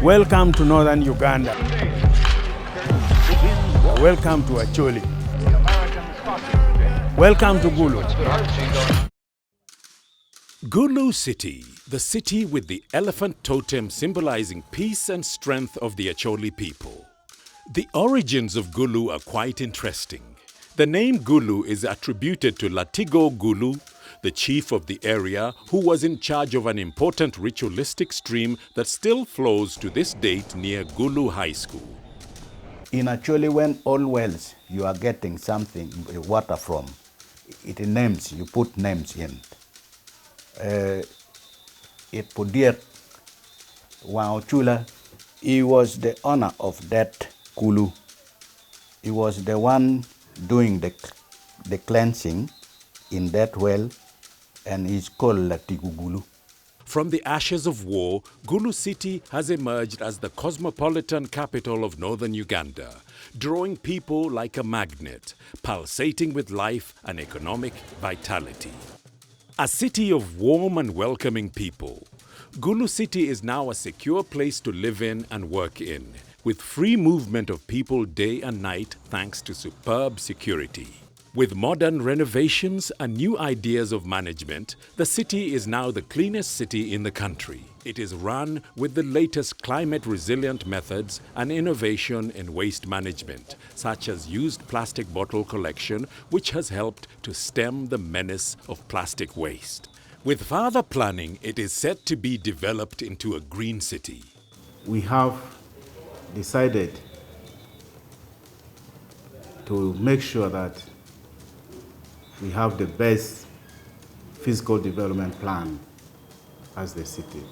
Welcome to northern Uganda. Welcome to Acholi. Welcome to Gulu. Gulu City, the city with the elephant totem symbolizing peace and strength of the Acholi people. The origins of Gulu are quite interesting. The name Gulu is attributed to Latigo Gulu, the chief of the area who was in charge of an important ritualistic stream that still flows to this date near Gulu High School. In actually, when all wells you are getting something, water from, it names, you put names in. It Pudiek Waochula, he was the owner of that Gulu. He was the one doing the cleansing in that well, and he's called Latigo Gulu. From the ashes of war, Gulu City has emerged as the cosmopolitan capital of northern Uganda, drawing people like a magnet, pulsating with life and economic vitality. A city of warm and welcoming people, Gulu City is now a secure place to live in and work in, with free movement of people day and night thanks to superb security. With modern renovations and new ideas of management, the city is now the cleanest city in the country. It is run with the latest climate-resilient methods and innovation in waste management, such as used plastic bottle collection, which has helped to stem the menace of plastic waste. With further planning, it is set to be developed into a green city. We have decided to make sure that we have the best physical development plan as the city.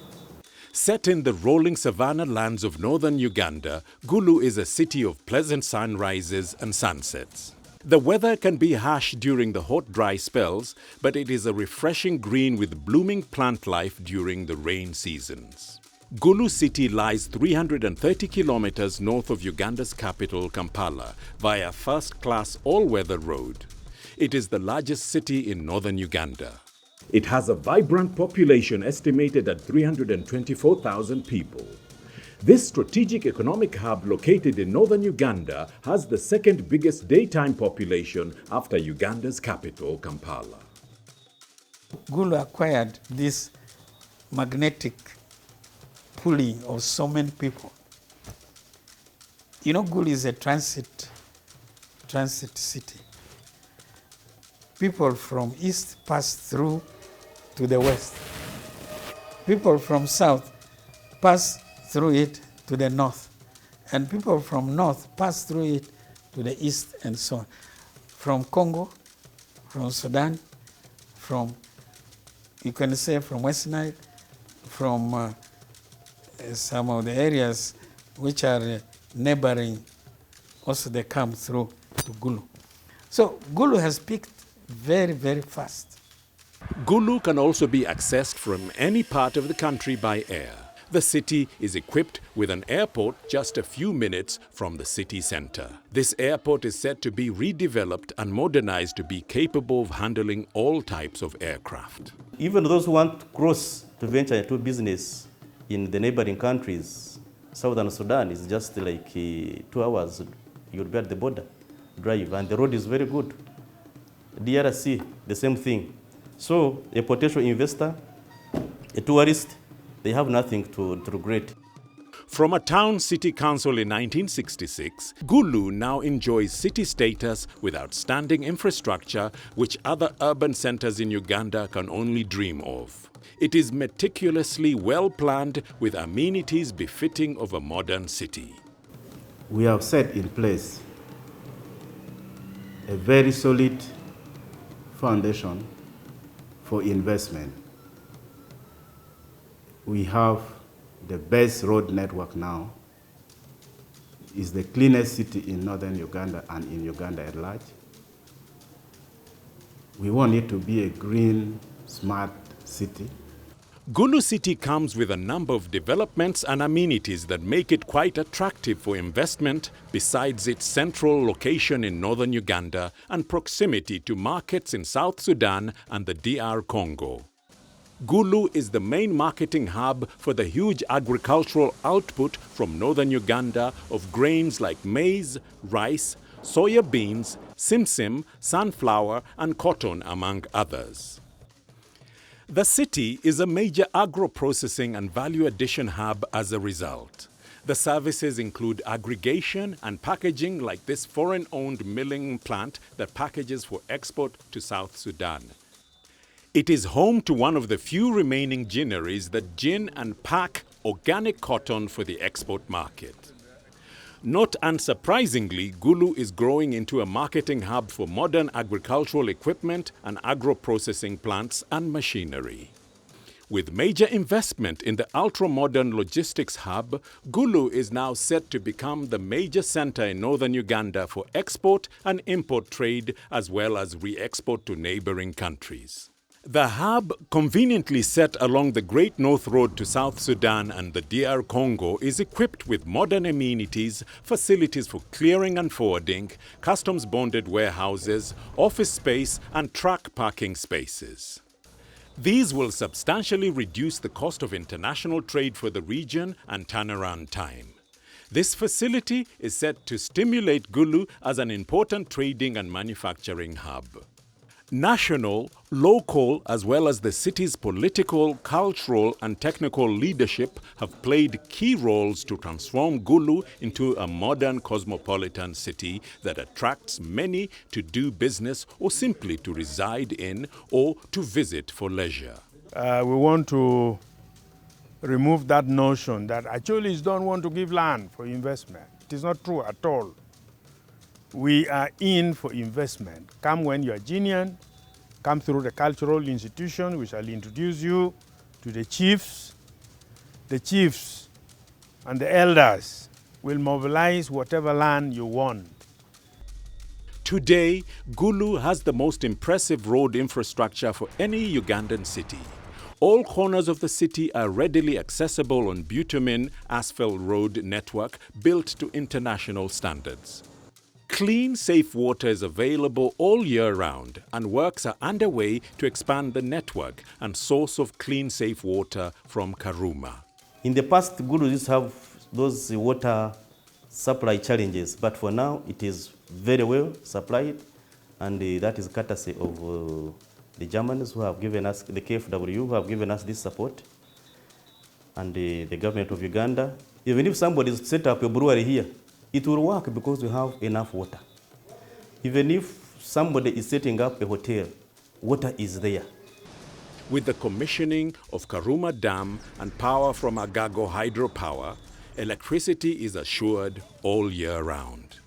Set in the rolling savanna lands of northern Uganda, Gulu is a city of pleasant sunrises and sunsets. The weather can be harsh during the hot, dry spells, but it is a refreshing green with blooming plant life during the rain seasons. Gulu City lies 330 kilometers north of Uganda's capital, Kampala, via first-class all-weather road. It is the largest city in northern Uganda. It has a vibrant population estimated at 324,000 people. This strategic economic hub located in northern Uganda has the second biggest daytime population after Uganda's capital, Kampala. Gulu acquired this magnetic pulling of so many people. You know, Gulu is a transit city. People from east pass through to the west. People from south pass through it to the north. And people from north pass through it to the east and so on. From Congo, from Sudan, you can say from West Nile, from some of the areas which are neighboring, also they come through to Gulu. So Gulu has picked very, very fast. Gulu can also be accessed from any part of the country by air. The city is equipped with an airport just a few minutes from the city center. This airport is said to be redeveloped and modernized to be capable of handling all types of aircraft. Even those who want to cross to venture into business in the neighboring countries, Southern Sudan is just like 2 hours, you'll be at the border, drive, and the road is very good. DRC, the same thing. So a potential investor, a tourist, they have nothing to regret. From a town city council in 1966, Gulu now enjoys city status with outstanding infrastructure which other urban centers in Uganda can only dream of. It is meticulously well planned with amenities befitting of a modern city. We have set in place a very solid foundation for investment. We have the best road network now. It's the cleanest city in northern Uganda and in Uganda at large. We want it to be a green, smart city. Gulu City comes with a number of developments and amenities that make it quite attractive for investment besides its central location in northern Uganda and proximity to markets in South Sudan and the DR Congo. Gulu is the main marketing hub for the huge agricultural output from northern Uganda of grains like maize, rice, soya beans, simsim, sunflower and cotton, among others. The city is a major agro-processing and value addition hub as a result. The services include aggregation and packaging, like this foreign-owned milling plant that packages for export to South Sudan. It is home to one of the few remaining ginneries that gin and pack organic cotton for the export market. Not unsurprisingly, Gulu is growing into a marketing hub for modern agricultural equipment and agro-processing plants and machinery. With major investment in the ultra-modern logistics hub, Gulu is now set to become the major center in northern Uganda for export and import trade, as well as re-export to neighboring countries. The hub, conveniently set along the Great North Road to South Sudan and the DR Congo, is equipped with modern amenities, facilities for clearing and forwarding, customs-bonded warehouses, office space and truck parking spaces. These will substantially reduce the cost of international trade for the region and turnaround time. This facility is set to stimulate Gulu as an important trading and manufacturing hub. National, local, as well as the city's political, cultural and technical leadership have played key roles to transform Gulu into a modern cosmopolitan city that attracts many to do business or simply to reside in or to visit for leisure. We want to remove that notion that Acholis don't want to give land for investment. It is not true at all. We are in for investment. Come when you are genuine, come through the cultural institution. We shall introduce you to the chiefs. The chiefs and the elders will mobilize whatever land you want. Today, Gulu has the most impressive road infrastructure for any Ugandan city. All corners of the city are readily accessible on bitumen asphalt road network built to international standards. Clean, safe water is available all year round, and works are underway to expand the network and source of clean, safe water from Karuma. In the past, Gulu used to have those water supply challenges, but for now it is very well supplied, and that is courtesy of the Germans who have given us, the KFW, who have given us this support, and the government of Uganda. Even if somebody set up a brewery here, it will work because we have enough water. Even if somebody is setting up a hotel, water is there. With the commissioning of Karuma Dam and power from Agago hydropower, electricity is assured all year round.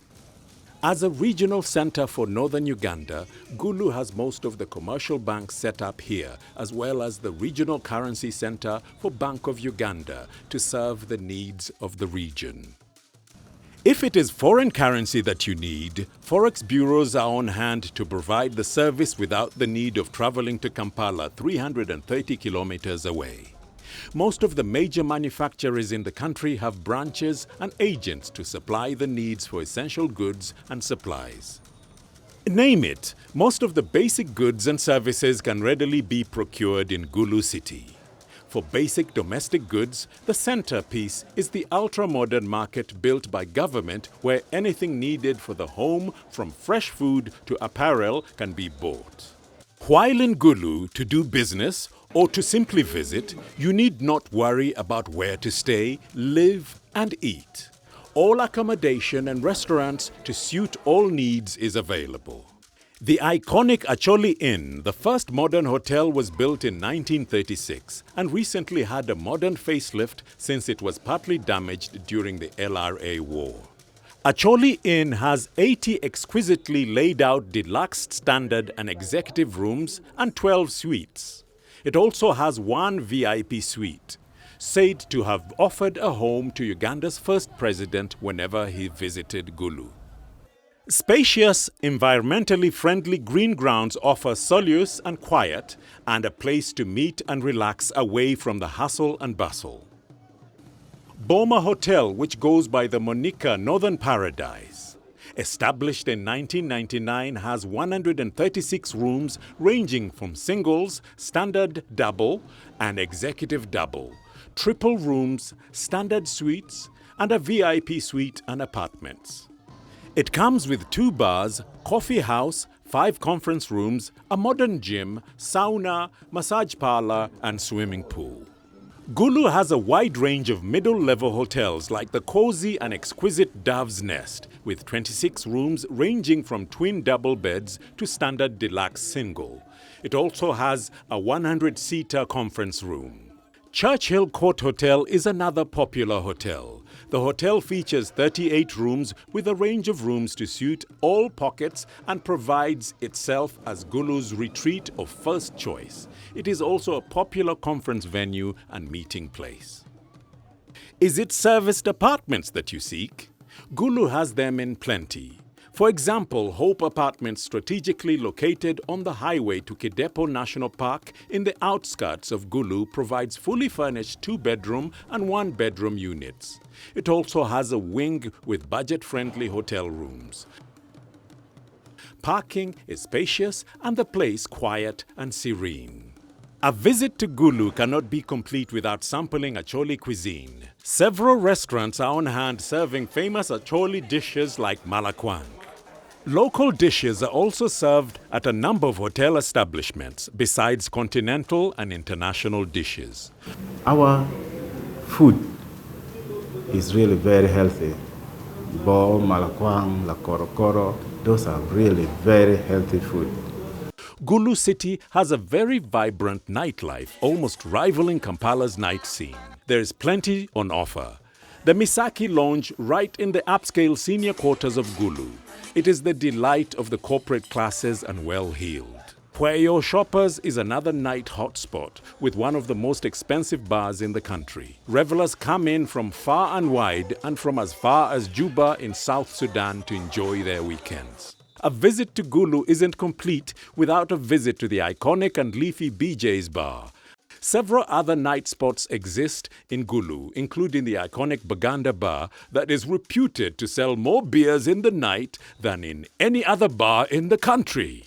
As a regional center for northern Uganda, Gulu has most of the commercial banks set up here, as well as the regional currency center for Bank of Uganda to serve the needs of the region. If it is foreign currency that you need, forex bureaus are on hand to provide the service without the need of traveling to Kampala 330 kilometers away. Most of the major manufacturers in the country have branches and agents to supply the needs for essential goods and supplies. Name it, most of the basic goods and services can readily be procured in Gulu City. For basic domestic goods, the centerpiece is the ultra-modern market built by government where anything needed for the home, from fresh food to apparel, can be bought. While in Gulu, to do business or to simply visit, you need not worry about where to stay, live and eat. All accommodation and restaurants to suit all needs is available. The iconic Acholi Inn, the first modern hotel, was built in 1936 and recently had a modern facelift since it was partly damaged during the LRA war. Acholi Inn has 80 exquisitely laid out deluxe standard and executive rooms and 12 suites. It also has one VIP suite, said to have offered a home to Uganda's first president whenever he visited Gulu. Spacious, environmentally friendly green grounds offer solace and quiet and a place to meet and relax away from the hustle and bustle. Boma Hotel, which goes by the moniker Northern Paradise. Established in 1999, has 136 rooms ranging from singles, standard double, and executive double, triple rooms, standard suites, and a VIP suite and apartments. It comes with 2 bars, coffee house, 5 conference rooms, a modern gym, sauna, massage parlor, and swimming pool. Gulu has a wide range of middle-level hotels like the cozy and exquisite Dove's Nest, with 26 rooms ranging from twin double beds to standard deluxe single. It also has a 100-seater conference room. Churchill Court Hotel is another popular hotel. The hotel features 38 rooms with a range of rooms to suit all pockets and provides itself as Gulu's retreat of first choice. It is also a popular conference venue and meeting place. Is it serviced apartments that you seek? Gulu has them in plenty. For example, Hope Apartments, strategically located on the highway to Kidepo National Park in the outskirts of Gulu, provides fully furnished 2-bedroom and 1-bedroom units. It also has a wing with budget-friendly hotel rooms. Parking is spacious and the place quiet and serene. A visit to Gulu cannot be complete without sampling Acholi cuisine. Several restaurants are on hand serving famous Acholi dishes like malakwang. Local dishes are also served at a number of hotel establishments, besides continental and international dishes. Our food is really very healthy. Bo, malakwang, la korokoro, those are really very healthy food. Gulu City has a very vibrant nightlife, almost rivaling Kampala's night scene. There is plenty on offer. The Misaki Lounge, right in the upscale senior quarters of Gulu. It is the delight of the corporate classes and well-heeled. Pueyo Shoppers is another night hotspot with one of the most expensive bars in the country. Revelers come in from far and wide and from as far as Juba in South Sudan to enjoy their weekends. A visit to Gulu isn't complete without a visit to the iconic and leafy BJ's bar. Several other night spots exist in Gulu, including the iconic Baganda bar that is reputed to sell more beers in the night than in any other bar in the country.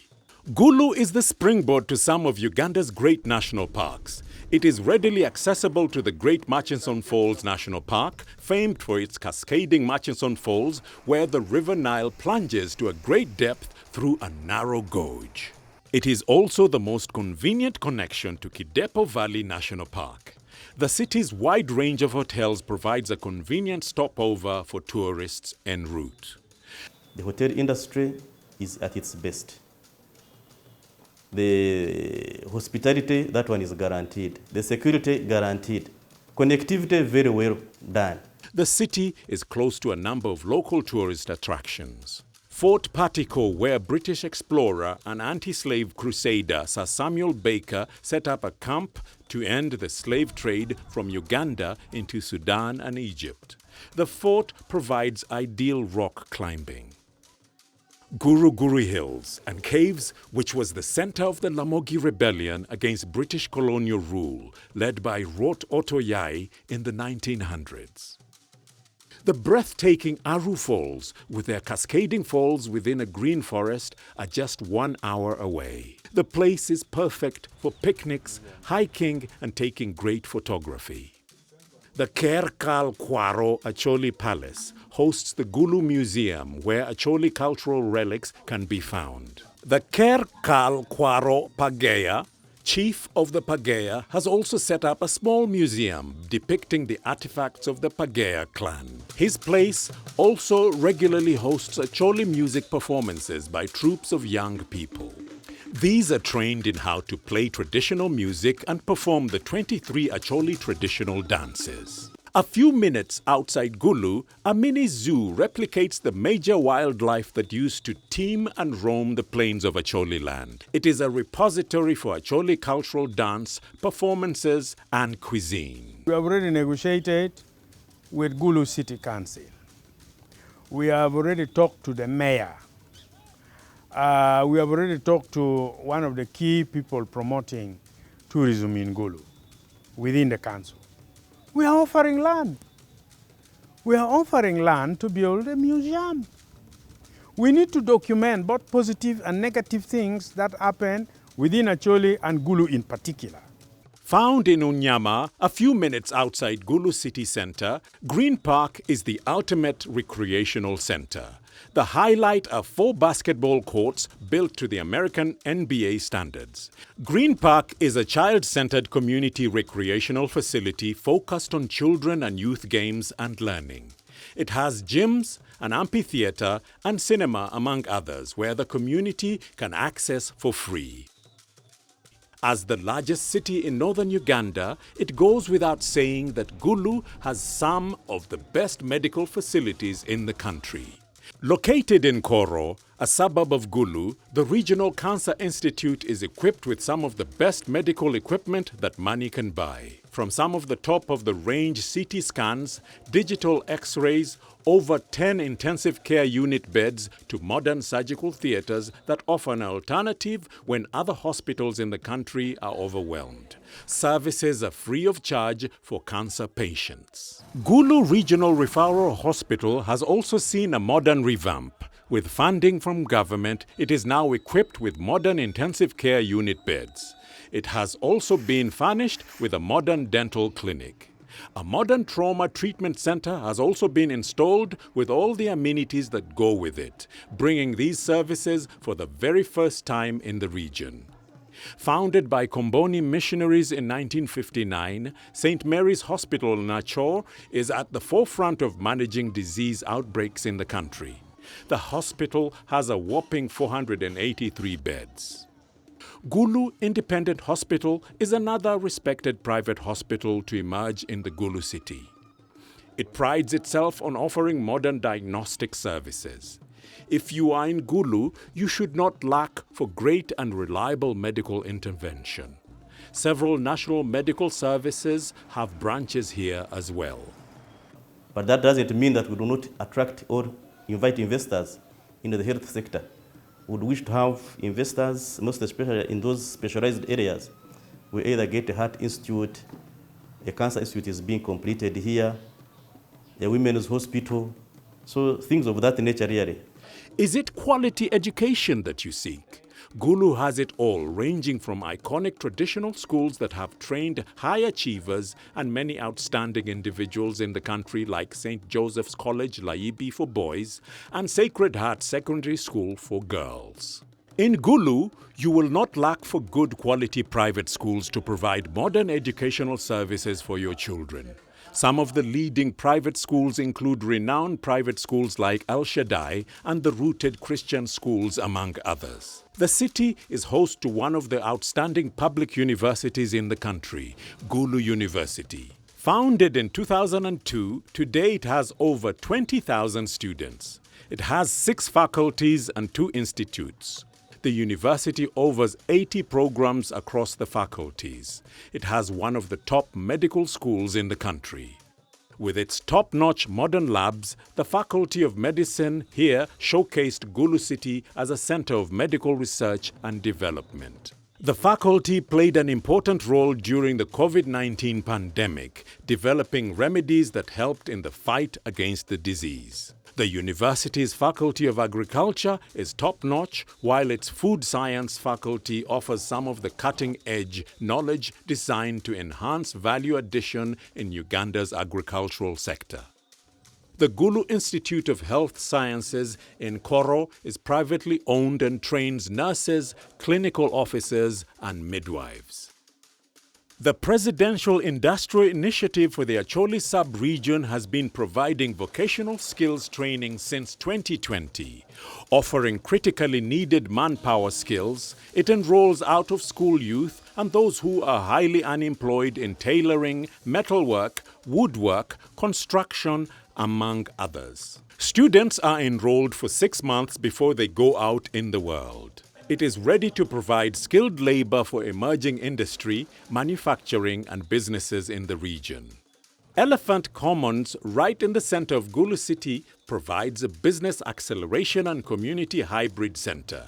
Gulu is the springboard to some of Uganda's great national parks. It is readily accessible to the Great Murchison Falls National Park, famed for its cascading Murchison Falls, where the River Nile plunges to a great depth through a narrow gorge. It is also the most convenient connection to Kidepo Valley National Park. The city's wide range of hotels provides a convenient stopover for tourists en route. The hotel industry is at its best. The hospitality, that one is guaranteed. The security, guaranteed. Connectivity, very well done. The city is close to a number of local tourist attractions. Fort Partico, where British explorer and anti-slave crusader Sir Samuel Baker set up a camp to end the slave trade from Uganda into Sudan and Egypt. The fort provides ideal rock climbing. Guru Guru Hills and Caves, which was the center of the Lamogi Rebellion against British colonial rule, led by Rot Otoyai in the 1900s. The breathtaking Aru Falls, with their cascading falls within a green forest, are just 1 hour away. The place is perfect for picnics, hiking, and taking great photography. The Kerkal Kwaro Acholi Palace hosts the Gulu Museum, where Acholi cultural relics can be found. The Kerkal Kwaro Pagaya, chief of the Pagaya, has also set up a small museum depicting the artifacts of the Pagaya clan. His place also regularly hosts Acholi music performances by troops of young people. These are trained in how to play traditional music and perform the 23 Acholi traditional dances. A few minutes outside Gulu, a mini zoo replicates the major wildlife that used to teem and roam the plains of Acholi land. It is a repository for Acholi cultural dance, performances, and cuisine. We have already negotiated with Gulu City Council. We have already talked to the mayor. We have already talked to one of the key people promoting tourism in Gulu within the council. We are offering land. We are offering land to build a museum. We need to document both positive and negative things that happen within Acholi and Gulu in particular. Found in Unyama, a few minutes outside Gulu City Center, Green Park is the ultimate recreational center. The highlight are 4 basketball courts built to the American NBA standards. Green Park is a child-centered community recreational facility focused on children and youth games and learning. It has gyms, an amphitheater, and cinema, among others, where the community can access for free. As the largest city in northern Uganda, it goes without saying that Gulu has some of the best medical facilities in the country. Located in Koro, a suburb of Gulu, the Regional Cancer Institute is equipped with some of the best medical equipment that money can buy. From some of the top-of-the-range CT scans, digital X-rays, over 10 intensive care unit beds to modern surgical theaters that offer an alternative when other hospitals in the country are overwhelmed. Services are free of charge for cancer patients. Gulu Regional Referral Hospital has also seen a modern revamp. With funding from government, it is now equipped with modern intensive care unit beds. It has also been furnished with a modern dental clinic. A modern trauma treatment center has also been installed with all the amenities that go with it, bringing these services for the very first time in the region. Founded by Comboni missionaries in 1959, St. Mary's Hospital Nachor is at the forefront of managing disease outbreaks in the country. The hospital has a whopping 483 beds. Gulu Independent Hospital is another respected private hospital to emerge in the Gulu City. It prides itself on offering modern diagnostic services. If you are in Gulu, you should not lack for great and reliable medical intervention. Several national medical services have branches here as well. But that doesn't mean that we do not attract or invite investors into the health sector. We would wish to have investors, most especially in those specialized areas. We either get a heart institute, a cancer institute is being completed here, a women's hospital, so things of that nature really. Is it quality education that you seek? Gulu has it all, ranging from iconic traditional schools that have trained high achievers and many outstanding individuals in the country like St. Joseph's College Laibi for boys and Sacred Heart Secondary School for girls. In Gulu, you will not lack for good quality private schools to provide modern educational services for your children. Some of the leading private schools include renowned private schools like El Shaddai and the Rooted Christian Schools, among others. The city is host to one of the outstanding public universities in the country, Gulu University. Founded in 2002, today it has over 20,000 students. It has 6 faculties and 2 institutes. The university offers 80 programs across the faculties. It has one of the top medical schools in the country. With its top-notch modern labs, the Faculty of Medicine here showcased Gulu City as a center of medical research and development. The faculty played an important role during the COVID-19 pandemic, developing remedies that helped in the fight against the disease. The university's Faculty of Agriculture is top-notch, while its Food Science faculty offers some of the cutting-edge knowledge designed to enhance value addition in Uganda's agricultural sector. The Gulu Institute of Health Sciences in Koro is privately owned and trains nurses, clinical officers, and midwives. The Presidential Industrial Initiative for the Acholi sub-region has been providing vocational skills training since 2020. Offering critically needed manpower skills, it enrolls out-of-school youth and those who are highly unemployed in tailoring, metalwork, woodwork, construction, among others. Students are enrolled for 6 months before they go out in the world. It is ready to provide skilled labor for emerging industry, manufacturing, and businesses in the region. Elephant Commons, right in the center of Gulu City, provides a business acceleration and community hybrid center.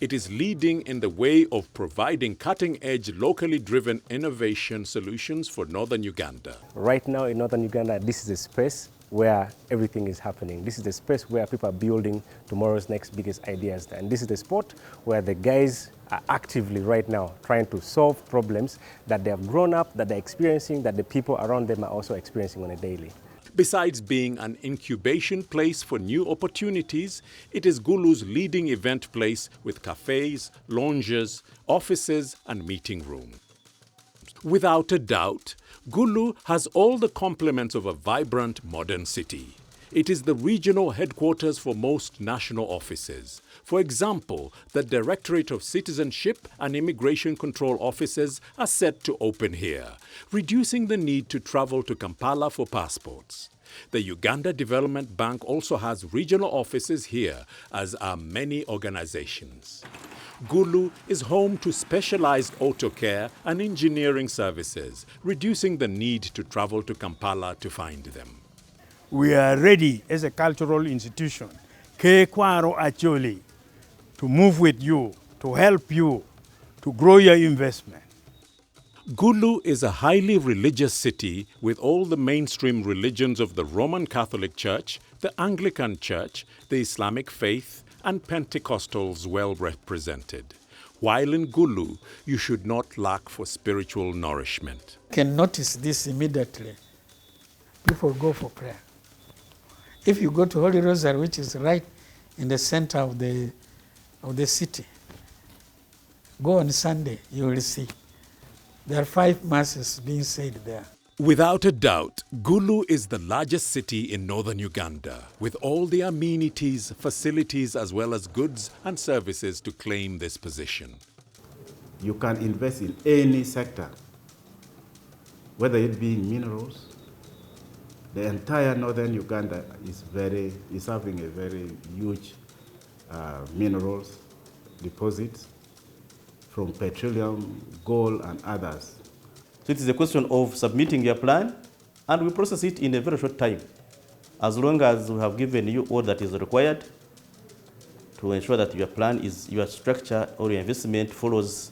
It is leading in the way of providing cutting-edge, locally driven innovation solutions for northern Uganda. Right now in northern Uganda, this is a space where everything is happening. This is the space where people are building tomorrow's next biggest ideas. And this is the spot where the guys are actively right now trying to solve problems that they have grown up, that they're experiencing, that the people around them are also experiencing on a daily. Besides being an incubation place for new opportunities, it is Gulu's leading event place with cafes, lounges, offices, and meeting rooms. Without a doubt, Gulu has all the complements of a vibrant modern city. It is the regional headquarters for most national offices. For example, the Directorate of Citizenship and Immigration Control offices are set to open here, reducing the need to travel to Kampala for passports. The Uganda Development Bank also has regional offices here, as are many organizations. Gulu is home to specialized auto care and engineering services, reducing the need to travel to Kampala to find them. We are ready as a cultural institution, Kekwaro Acholi, to move with you, to help you, to grow your investment. Gulu is a highly religious city with all the mainstream religions of the Roman Catholic Church, the Anglican Church, the Islamic faith, and Pentecostals well represented. While in Gulu, you should not lack for spiritual nourishment. You can notice this immediately. People go for prayer. If you go to Holy Rosary, which is right in the center of the city, go on Sunday, you will see. There are 5 masses being said there. Without a doubt, Gulu is the largest city in northern Uganda, with all the amenities, facilities, as well as goods and services to claim this position. You can invest in any sector, whether it be minerals. The entire northern Uganda is having a very huge minerals deposits from petroleum, gold, and others. So it is a question of submitting your plan, and we process it in a very short time, as long as we have given you all that is required to ensure that your plan your structure or your investment follows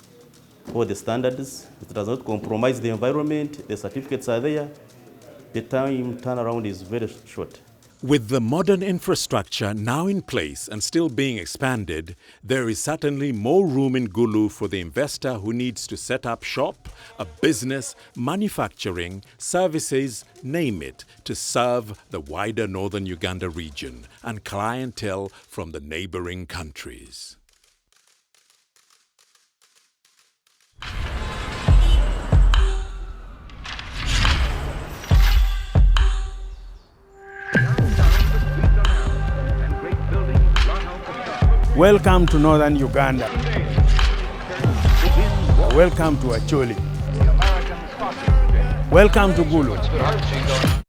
all the standards. It does not compromise the environment. The certificates are there. The time turnaround is very short. With the modern infrastructure now in place and still being expanded, there is certainly more room in Gulu for the investor who needs to set up shop, a business, manufacturing, services, name it, to serve the wider northern Uganda region and clientele from the neighboring countries. Welcome to northern Uganda. Welcome to Acholi. Welcome to Gulu.